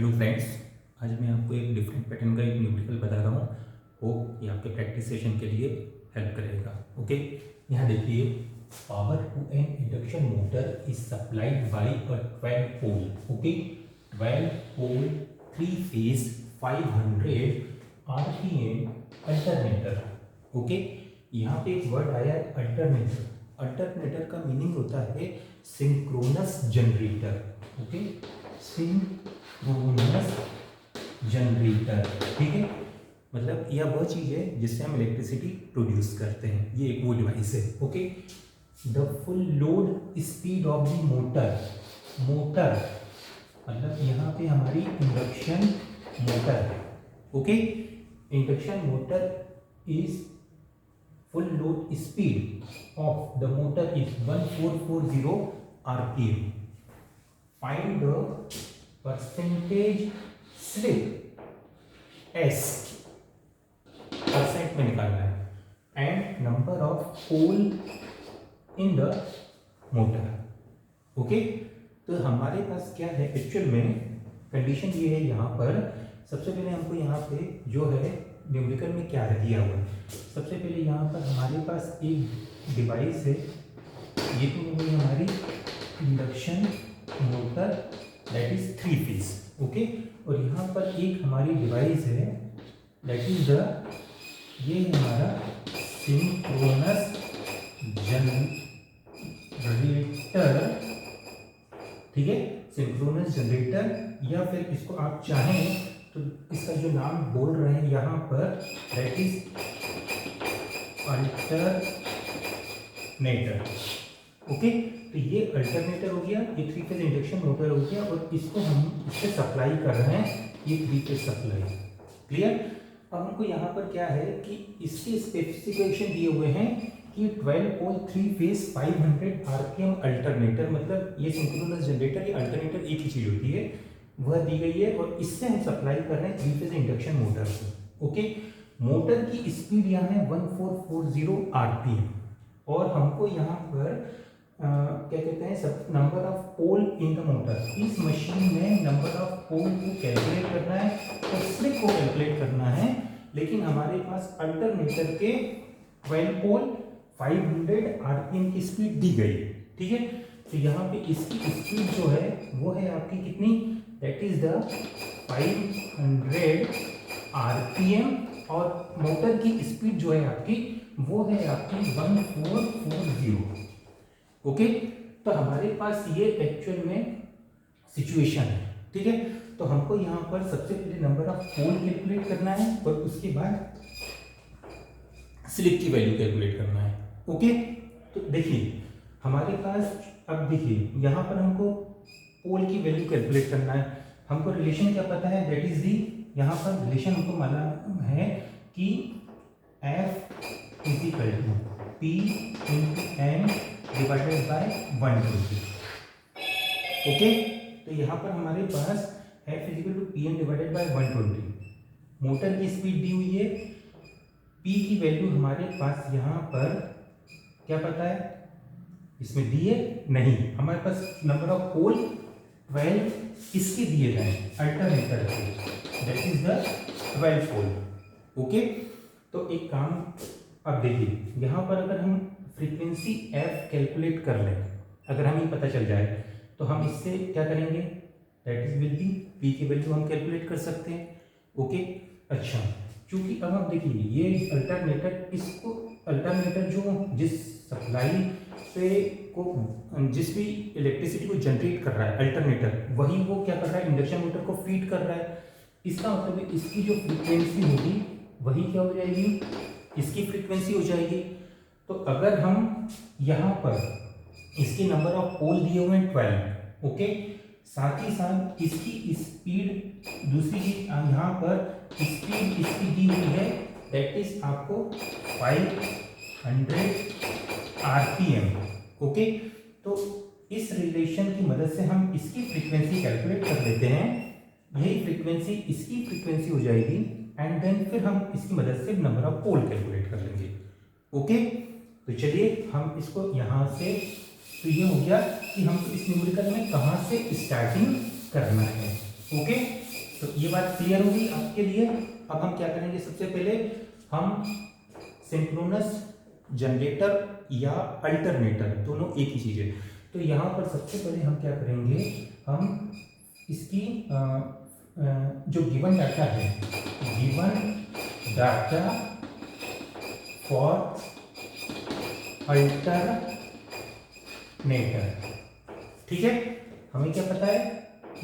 Hello friends, आज मैं आपको एक डिफरेंट पैटर्न का एक न्यूमेरिकल बता रहा हूँ। होप ये आपके प्रैक्टिस सेशन के लिए हेल्प करेगा। ओके, यहाँ देखिए, power to an induction motor is supplied by a 12 pole. Okay, 12 pole 3 phase 500 RPM alternator. Okay, यहाँ पे एक वर्ड आया है अल्टरनेटर। अल्टरनेटर का मीनिंग होता है synchronous generator. Okay, synchronous generator, ठीक है। मतलब यह वह चीज़ है जिससे हम इलेक्ट्रिसिटी प्रोड्यूस करते हैं। ये एक वो डिवाइस है। Okay, the full load speed of the motor, motor मतलब यहाँ पे हमारी इंडक्शन मोटर है। Okay, induction motor is full load speed of the motor is 1440 rpm. Find the percentage slip s, percent में निकालना है, and number of pole in the motor. Okay, तो हमारे पास क्या है एक्चुअल में कंडीशन ये है। यहाँ पर सबसे पहले हमको यहाँ पे जो है न्यूमेरिकल में क्या है दिया हुआ है। सबसे पहले यहाँ पर हमारे पास एक डिवाइस है, ये तो हो गई हमारी induction motor that is 3 phase. Okay, और यहाँ पर एक हमारी डिवाइस है दैट इज द, ये हमारा सिंक्रोनस जनरेटर, ठीक है, सिंक्रोनस जनरेटर, या फिर इसको आप चाहें तो इसका जो नाम बोल रहे हैं यहाँ पर दैट इज अल्टरनेटर। ओके, तो ये अल्टरनेटर हो गया, ये 3 फेज इंडक्शन मोटर हो गया, और इसको हम इससे सप्लाई कर रहे हैं, ये 3 फेज सप्लाई। क्लियर। अब हमको यहाँ पर क्या है कि इसके स्पेसिफिकेशन दिए हुए हैं कि 12 पोल 3 फेज 500 आरपीएम अल्टरनेटर, मतलब ये सिंक्रोनस जनरेटर, ये अल्टरनेटर एक ही चीज होती है, वह दी गई है, और इससे हम सप्लाई कर रहे हैं 3 फेज इंडक्शन मोटर को। ओके, मोटर की स्पीड यहाँ है 1440 आरपीएम, और हमको यहाँ पर क्या कहते हैं, सब number of pole in the motor. इस मशीन में नंबर ऑफ पोल को कैलकुलेट करना है और स्लिप को कैलकुलेट करना है, लेकिन हमारे पास अल्टरनेटर के 12 पोल 500 आरपीएम की स्पीड दी गई है। ठीक है, तो यहाँ पे इसकी स्पीड जो है वो है आपकी कितनी, दैट इज द 500 आरपीएम, और मोटर की स्पीड जो है आपकी वो है आपकी 1440। ओके, तो हमारे पास ये एक्चुअल में सिचुएशन है। ठीक है, तो हमको यहाँ पर सबसे पहले नंबर ऑफ पोल कैलकुलेट करना है, और उसके बाद स्लिप की वैल्यू कैलकुलेट करना है। ओके, तो देखिए हमारे पास, अब देखिए यहाँ पर हमको पोल की वैल्यू कैलकुलेट करना है। हमको रिलेशन क्या पता है, दैट इज दी, यहाँ पर रिलेशन हमको मालूम है कि F is equal to P into N divided by 120। Okay, तो यहाँ पर हमारे पास F is equal to Pn divided by 120। Motor की स्पीड दी हुई है, P की वैल्यू हमारे पास यहाँ पर क्या पता है, इसमें दिए नहीं, हमारे पास नंबर ऑफ पोल 12 इसके दिए गए अल्टरनेटर के, that is the 12 pole. Okay, तो एक काम, अब देखिए यहाँ पर अगर हम फ्रीक्वेंसी f कैलकुलेट कर लें, अगर हमें पता चल जाए तो हम इससे क्या करेंगे, that is will be p की वैल्यू हम कैलकुलेट कर सकते हैं। ओके, अच्छा, चूंकि अब हम देखिए ये अल्टरनेटर, इसको अल्टरनेटर जो जिस सप्लाई पे को, जिस भी इलेक्ट्रिसिटी को जनरेट कर रहा है अल्टरनेटर, वही वो क्या कर रहा है, इंडक्शन मोटर को फीड कर रहा है। इसका मतलब है इसकी जो फ्रीक्वेंसी होगी वही क्या हो जाएगी, इसकी फ्रीक्वेंसी हो जाएगी। तो अगर हम यहाँ पर इसके नंबर ऑफ पोल दिए हुए हैं 12, ओके, साथ ही साथ इसकी स्पीड, दूसरी चीज यहाँ पर स्पीड इसकी दी हुई है, दैट इज आपको 500 आरपीएम। ओके, तो इस रिलेशन की मदद से हम इसकी फ्रीक्वेंसी कैलकुलेट कर लेते हैं। यही फ्रीक्वेंसी इसकी फ्रीक्वेंसी हो जाएगी, एंड देन फिर हम इसकी मदद से नंबर ऑफ पोल कैलकुलेट कर लेंगे। ओके, तो चलिए हम इसको यहाँ से, तो ये हो गया कि हमको इस न्यूमेरिकल में कहाँ से स्टार्टिंग करना है। ओके, तो ये बात क्लियर होगी आपके लिए। अब हम क्या करेंगे, सबसे पहले हम सिंक्रोनस जनरेटर या अल्टरनेटर दोनों एक ही चीज है। तो यहाँ पर सबसे पहले हम क्या करेंगे, हम इसकी जो गिवन डाटा है, गिवन डाटा फॉर अल्टरनेटर, ठीक है। हमें क्या पता है,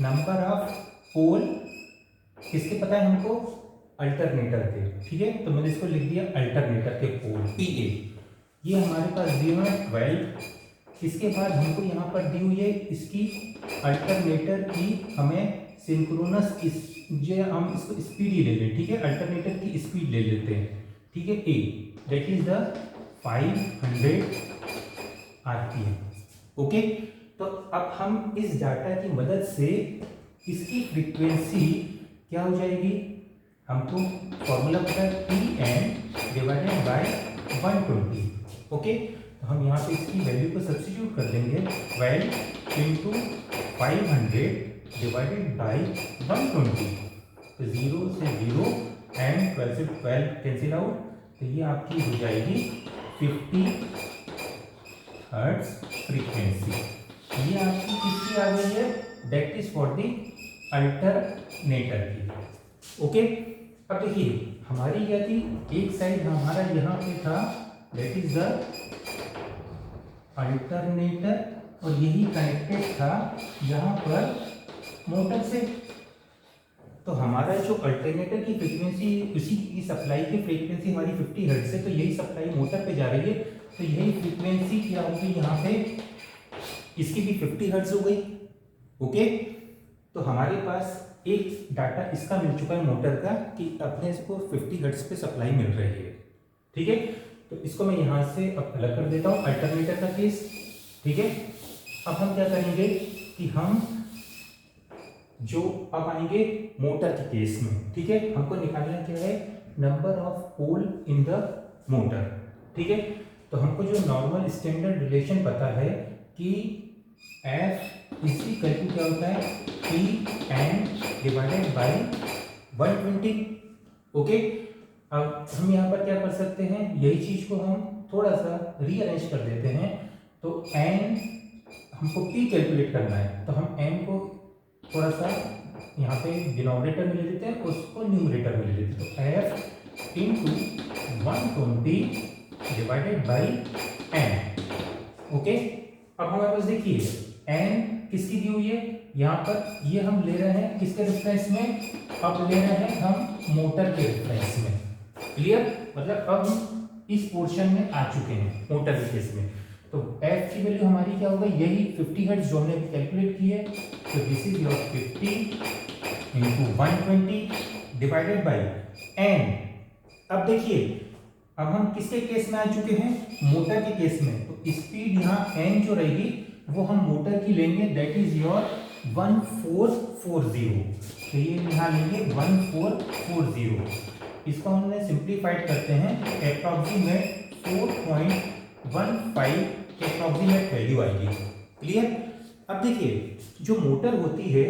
नंबर ऑफ पोल किसके पता है हमको, अल्टरनेटर के, ठीक है। तो मैंने इसको लिख दिया अल्टरनेटर के पोल PA। ये हमारे पास दिया है 12। इसके बाद हमको यहाँ पर दी हुई है इसकी अल्टरनेटर की, हमें सिंक्रोनस जो हम इसको स्पीड ही ले लें, ठीक है, अल्टरनेटर की स्पीड ले लेते हैं, ठीक है, A that is the 500 RPM। Okay, तो अब हम इस डाटा की मदद से इसकी फ्रीक्वेंसी क्या हो जाएगी, हमको फॉर्मूला पता है Tn डिवाइडेड बाय 120। ओके, तो हम यहाँ पे इसकी वैल्यू को सब्स्टिट्यूट कर देंगे, 12 इंटू 500 डिवाइडेड बाई 120। तो 0 से 0 एंड 12 से 12 कैंसिल आउट, तो ये आपकी हो जाएगी 50 हर्ट्ज फ्रीक्वेंसी। ये आपकी किसकी आ गई है, that is for the alternator की। ओके, अब देखिए हमारी क्या थी, एक साइड हमारा यहाँ पे था दैट इज द अल्टरनेटर, और यही कनेक्टेड था यहाँ पर मोटर से। तो हमारा जो अल्टरनेटर की फ्रीक्वेंसी, उसी की सप्लाई की फ्रीक्वेंसी हमारी 50 हर्ट्ज है, तो यही सप्लाई मोटर पे जा रही है, तो यही फ्रीक्वेंसी क्या होगी यहाँ पे, इसकी भी 50 हर्ट्ज हो गई। ओके, तो हमारे पास एक डाटा इसका मिल चुका है मोटर का कि अपने इसको 50 हर्ट्ज पे सप्लाई मिल रही है, ठीक है। तो इसको मैं यहाँ से अब अलग कर देता हूँ, अल्टरनेटर का केस, ठीक है। अब हम क्या करेंगे कि हम जो अब आएंगे मोटर के केस में, ठीक है। हमको निकालना क्या है, number of pole in the motor, ठीक है। तो हमको जो नॉर्मल स्टैंडर्ड रिलेशन पता है कि F इसकी कैलकुलेट क्या होता है, Tn डिवाइडेड बाई 120। ओके, अब हम यहाँ पर क्या कर सकते हैं, यही चीज को हम थोड़ा सा रीअरेंज कर देते हैं। तो n हमको P कैलकुलेट करना है, तो हम n को थोड़ा सा यहाँ पे डिनोमिनेटर में ले लेते हैं, उसको न्यूमरेटर में ले लेते हैं। तो F into 120 divided by n। Okay, अब हमारे पास देखिए n किसकी दी हुई है, यहाँ पर ये हम ले रहे हैं किसके रेफरेंस में, अब ले रहे हैं हम मोटर के रेफरेंस में। क्लियर, मतलब अब हम इस पोर्शन में आ चुके हैं मोटर के केस में। तो f की वैल्यू हमारी क्या होगा, यही 50 हर्ट्ज जो हमने कैलकुलेट की है। तो this is your 50 into 120 divided by n। अब देखिए अब हम किसके केस में आ चुके हैं, मोटर के केस में। तो स्पीड यहाँ n जो रहेगी वो हम मोटर की लेंगे, दैट इज योर 1440। तो ये यहाँ लेंगे 1440, इसको हमने सिंप्लीफाइड करते हैं, अप्रॉक्सीमेट 4.15 अप्रॉक्सीमेट वैल्यू आएगी। क्लियर, अब देखिए जो मोटर होती है,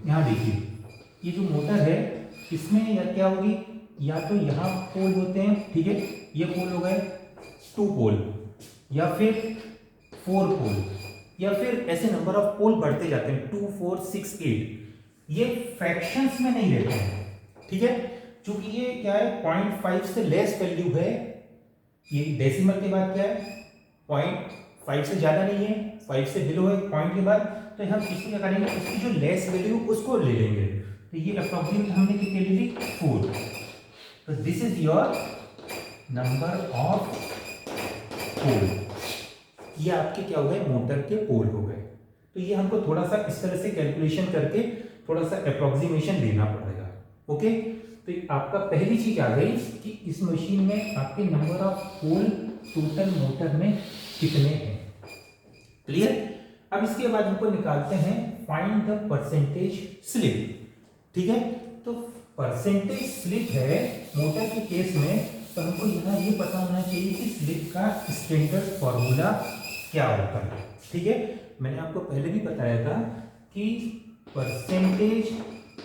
यहाँ देखिए ये जो मोटर है इसमें या क्या होगी, या तो यहाँ पोल होते हैं, ठीक है, ये पोल हो गए 2 पोल या फिर 4 पोल, या फिर ऐसे नंबर ऑफ पोल बढ़ते जाते हैं 2, 4, 6, 8। ये फ्रैक्शंस में नहीं रहते हैं, ठीक है, क्योंकि ये क्या है 0.5 से लेस वैल्यू है, ये डेसिमल के बाद क्या है 0.5 से ज्यादा नहीं है, 5 से बिलो है पॉइंट के बाद। तो हम इसको क्या करेंगे, इसकी जो लेस वैल्यू उसको ले लेंगे। तो ये अप्रॉक्सीमेट हमने कितनी ले ली 4। तो this is your number of poll, ये आपके क्या हो गए, मोटर के पोल हो गए। तो ये हमको थोड़ा सा इस तरह से कैलकुलेशन करके थोड़ा सा अप्रॉक्सीमेशन देना पड़ेगा। ओके, तो आपका पहली चीज आ गई कि इस मशीन में आपके number of pole total motor में कितने हैं। क्लियर, अब इसके बाद हमको निकालते हैं फाइंड द परसेंटेज स्लिप, ठीक है। तो परसेंटेज स्लिप है मोटर के केस में, तो हमको यहाँ ये पता होना चाहिए कि स्लिप का स्टैंडर्ड फॉर्मूला क्या होता है, ठीक है। मैंने आपको पहले भी बताया था कि परसेंटेज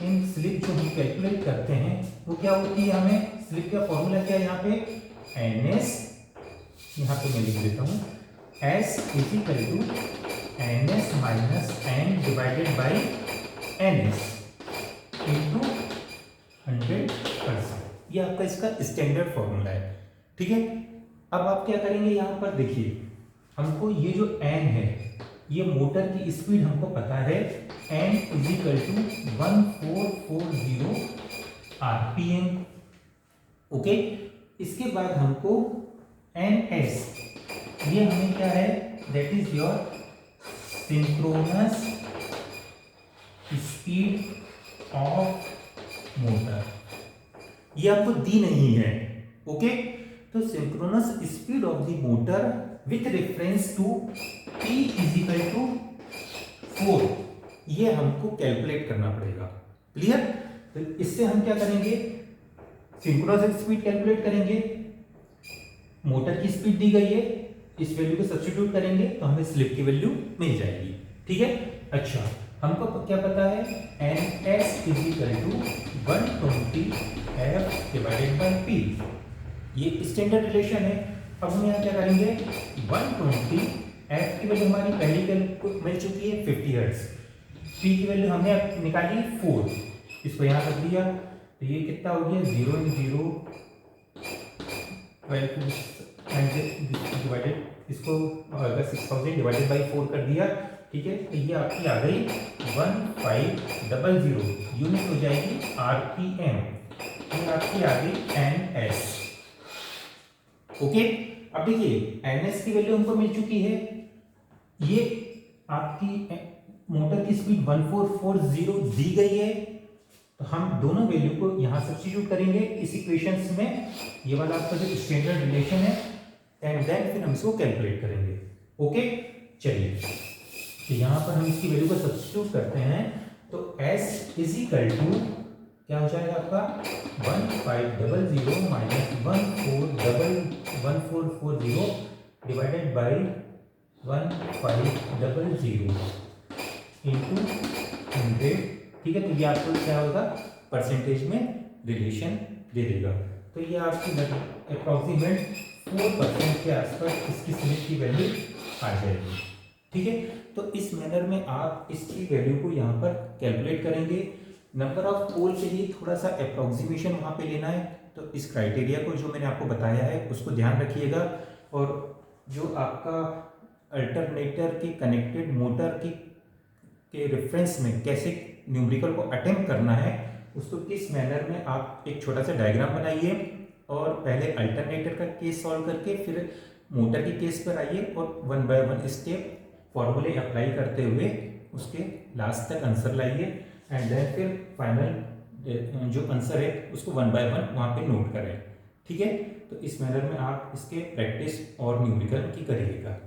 इन स्लिप जो हम कैलकुलेट करते हैं वो क्या होती है, हमें स्लिप का फॉर्मूला क्या है यहाँ पे, NS, यहाँ पे मैं लिख देता हूँ, S is equal to NS minus N divided by NS into 100%। ये आपका इसका स्टैंडर्ड फॉर्मूला है, ठीक है। अब आप क्या करेंगे, यहाँ पर देखिए हमको ये जो n है, ये मोटर की स्पीड हमको पता है, n is equal to 1440 RPM, okay. इसके बाद हमको NS, ये हमें क्या है, that is your synchronous speed of motor, ये आपको दी नहीं है, ओके। तो synchronous speed of the motor with reference to P is equal to 4, ये हमको कैलकुलेट करना पड़ेगा, क्लियर। तो इससे हम क्या करेंगे, सिंक्रोनस स्पीड कैलकुलेट करेंगे, मोटर की स्पीड दी गई है, इस वैल्यू को सब्स्टिट्यूट करेंगे तो हमें स्लिप की वैल्यू मिल जाएगी, ठीक है। अच्छा, हमको क्या पता है, NS is equal to 120 F divided by P, ये स्टैंडर्ड रिलेशन है। अब हम यहाँ क्या करेंगे, 120 F की वैल्यू हमारी पहली मिल चुकी है 50 हर्ट्ज, P की वैल्यू हमने निकाली 4, इसको यहाँ रख दिया, तो ये कितना हो गया, 0 × 0 डिवाइडेड, इसको 6000 डिवाइडेड बाई 4 कर दिया, ठीक है। तो ये आपकी आ गई 1500, यूनिट हो जाएगी RPM, ये आपकी आ गई NS, ओके। अब देखिए NS की वैल्यू हमको मिल चुकी है, ये आपकी मोटर की स्पीड 1440 दी गई है, तो हम दोनों वैल्यू को यहां सब्स्टिट्यूट करेंगे इस इक्वेशंस में, ये वाला आपका जो स्टैंडर्ड रिलेशन है, एंड देन फिर हम इसको कैलकुलेट करेंगे, ओके। चलिए, तो यहां पर हम इसकी वैल्यू को सब्स्टिट्यूट करते हैं, तो S इज इक्वल टू क्या हो जाएगा आपका 1500 माइनस 1440 डिवाइडेड बाई 1500 इंटू 100, ठीक है। तो ये आपको क्या होगा, परसेंटेज में रिलेशन दे देगा, तो ये आपकी अप्रॉक्सीमेट 4% के आसपास इसकी स्लिप की वैल्यू आ जाएगी, ठीक है। तो इस मैनर में आप इसकी वैल्यू को यहाँ पर कैलकुलेट करेंगे। नंबर ऑफ पोल के लिए थोड़ा सा अप्रॉक्सीमेशन वहाँ पे लेना है, तो इस क्राइटेरिया को जो मैंने आपको बताया है उसको ध्यान रखिएगा, और जो आपका अल्टरनेटर की कनेक्टेड मोटर के रेफरेंस में कैसे न्यूमेरिकल को अटेम्प्ट करना है, उसको किस मैनर में आप एक छोटा सा डायग्राम बनाइए, और पहले अल्टरनेटर का केस सॉल्व करके फिर मोटर के केस पर आइए, और 1 बाय 1 स्टेप फॉर्मूले अप्लाई करते हुए उसके लास्ट तक आंसर लाइए, एंड देन फिर फाइनल जो आंसर है उसको 1 बाय 1 वहाँ पे नोट करें, ठीक है। तो इस मैनर में आप इसके प्रैक्टिस और न्यूमेरिकल की करिएगा।